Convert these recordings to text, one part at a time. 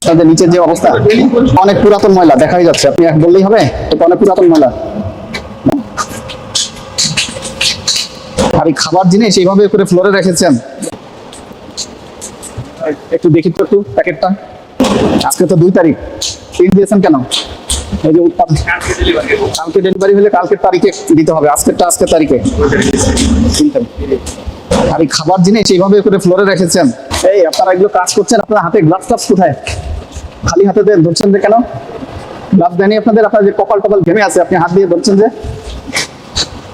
তাদের নিচের যে অবস্থা অনেক পুরাতন ময়লা দেখাই যাচ্ছে, আপনি এক বললেই হবে, এটা অনেক পুরাতন ময়লা। আর এই খাবার জিনিস এইভাবে করে ফ্লোরে রেখেছেন, একটু দেখি তো একটু প্যাকেটটা। আজকে তো 2 তারিখ, প্রিন্ট দিয়েছেন কেন? এই যে কালকে ডেলিভারি হলে কালকের তারিখে দিতে হবে, আজকেরটা আজকের তারিখে। আর এই খাবার জিনিস এইভাবে করে ফ্লোরে রেখেছেন। এই আপনারা এগুলো কাজ করছেন, আপনার হাতে গ্লাভস টাভস কোথায়? খালি হাতে ধরছেন যে কেন? গ্লাভস দেয়নি আপনাদের? আপনার যে কপাল টপাল ঘেমে আছে, আপনি হাত দিয়ে ধরছেন যে?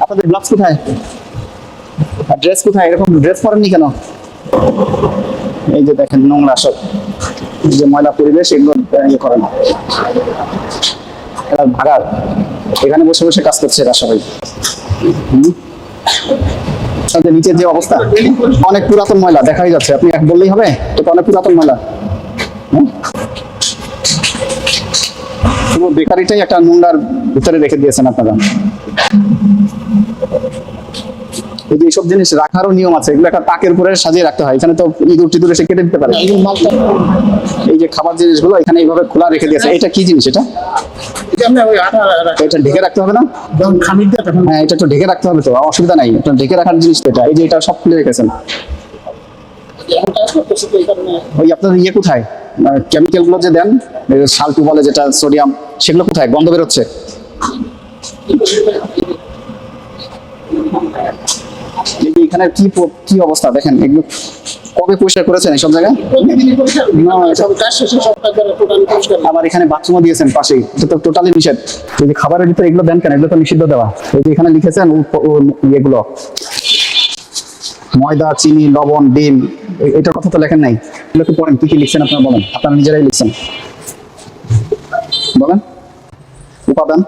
আপনাদের গ্লাভস কোথায়? আর ড্রেস কোথায়? এরকম ড্রেস পরেননি কেন? এই যে দেখেন নোংরা সব, এই যে ময়লা পরিবেশ, এগুলো ইয়ে করেন। এরা ভাগার এখানে বসে বসে কাজ করছে এরা সবাই। তাদের নিচের যে অবস্থা অনেক পুরাতন ময়লা দেখাই যাচ্ছে, আপনি এক বললেই হবে, এটা অনেক পুরাতন ময়লা। পুরো বেকারিটাই একটা নোংরার ভিতরে রেখে দিয়েছেন আপনারা। এই যে এইসব জিনিস রাখারও নিয়ম আছে, এগুলো একটা তাকের উপরে সাজিয়ে রাখতে হয়, এখানে তো ইঁদুর টিঁদুর এসে কেটে দিতে পারে। এই যে খাবার জিনিসগুলো এখানে এইভাবে খোলা রেখে দিয়েছে, এটা কি জিনিস? এটা এটা ঢেকে রাখতে হবে না? হ্যাঁ, এটা তো ঢেকে রাখতে হবে, তো অসুবিধা নাই, এটা ঢেকে রাখার জিনিস তো এটা। এই যে এটা সব খুলে রেখেছেন। ওই আপনার ইয়ে কোথায়, কেমিক্যাল গুলো যে দেন, সাল্টু বলে যেটা, সোডিয়াম, সেগুলো কোথায়? গন্ধ বেরোচ্ছে। এখানে কি অবস্থা দেখেন, এগুলো কবে পরিষ্কার করেছেন এইসব জায়গায়? আবার এখানে বাথরুমও দিয়েছেন পাশেই, এটা তো টোটালি নিষেধ। এই যে খাবারের ভিতরে এগুলো দেন কেন? এগুলো তো নিষিদ্ধ দেওয়া। এই যে এখানে লিখেছেন এগুলো ময়দা, চিনি, লবণ, ডিম, এটার কথা তো লেখেন নাই। এগুলো তো পড়েন, কি কি লিখছেন আপনারা বলেন, আপনারা নিজেরাই লিখছেন, বলেন উপাদান।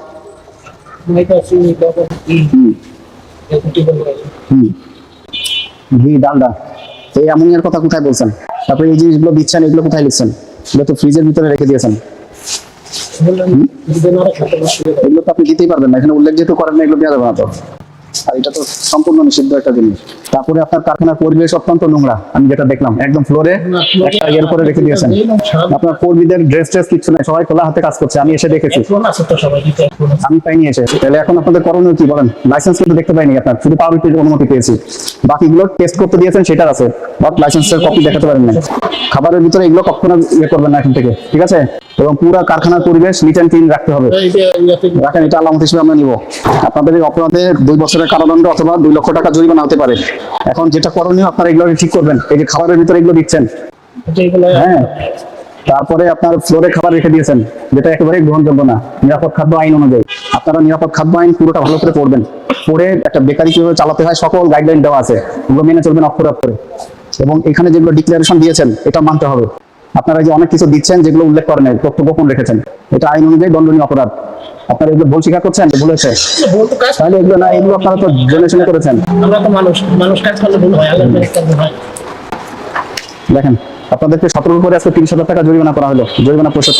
ঘি, ডালডা, এই অ্যামোনিয়ার কথা কোথায় বলছেন? তারপরে এই জিনিসগুলো দিচ্ছেন, এগুলো কোথায় লিখছেন? এগুলো তো ফ্রিজের ভিতরে রেখে দিয়েছেন। এগুলো তো আপনি দিতেই পারবেন না, এখানে উল্লেখ যেহেতু করেন না, এগুলো দেওয়া যাবে না তো। আর এটা তো সম্পূর্ণ নিষিদ্ধ একটা জিনিস। তারপরে আপনার কারখানার পরিবেশ অত্যন্ত নোংরা, আমি যেটা দেখলাম, একদম ফ্লোরে একটা ইয়ের করে রেখে দিয়েছেন। আপনার কর্মীদের ড্রেস ট্রেস কিছু নাই, সবাই খোলা হাতে কাজ করছে, আমি এসে দেখেছি। আমি পাইনি এসে। তাহলে এখন আপনাদের করণীয় কি বলেন? লাইসেন্স কিন্তু দেখতে পাইনি আপনার, শুধু পাউরুটির অনুমতি পেয়েছি, বাকিগুলো টেস্ট করতে দিয়েছেন সেটার আছে, বাট লাইসেন্সের কপি দেখাতে পারেন না। খাবারের ভিতরে এগুলো কখনো ইয়ে করবেন না এখন থেকে, ঠিক আছে? এবং পুরো কারখানার পরিবেশ নিট অ্যান্ড ক্লিন রাখতে হবে। রাখেন, এটা আলামত হিসেবে আমরা নিব। আপনাদের এই অপরাধে 2 বছরের কারাদণ্ড অথবা 2 লক্ষ টাকা জরিমানা হতে পারে। এখন যেটা করণীয়, আপনারা এগুলো ঠিক করবেন। এই যে খাবারের ভিতরে এগুলো দিচ্ছেন, হ্যাঁ, তারপরে আপনার ফ্লোরে খাবার রেখে দিয়েছেন, যেটা একেবারে গ্রহণযোগ্য না নিরাপদ খাদ্য আইন অনুযায়ী। আপনারা নিরাপদ খাদ্য আইন পুরোটা ভালো করে পড়বেন, পড়ে একটা বেকারি কিভাবে চালাতে হয় সকল গাইডলাইন দেওয়া আছে, ওগুলো মেনে চলবেন অক্ষরে অক্ষরে। এবং এখানে যেগুলো ডিক্লারেশন দিয়েছেন এটা মানতে হবে। আপনারা যে অনেক কিছু দিচ্ছেন যেগুলো উল্লেখ করেন, তথ্য গোপন রেখেছেন, এটা আইন অনুযায়ী দণ্ডনীয় অপরাধ। আপনারা এগুলো ভুল স্বীকার করছেন, ভুলেছে তাহলে এগুলো না, এগুলো আপনারা তো জেনে শুনে করেছেন। আমরা তো মানুষ কাজ করলে ভুল হয়, আল্লাহর ভুল হয়। দেখেন, আপনাদেরকে 17 করে আজকে 30,000 টাকা জরিমানা করা হলো, জরিমানা পরিশোধ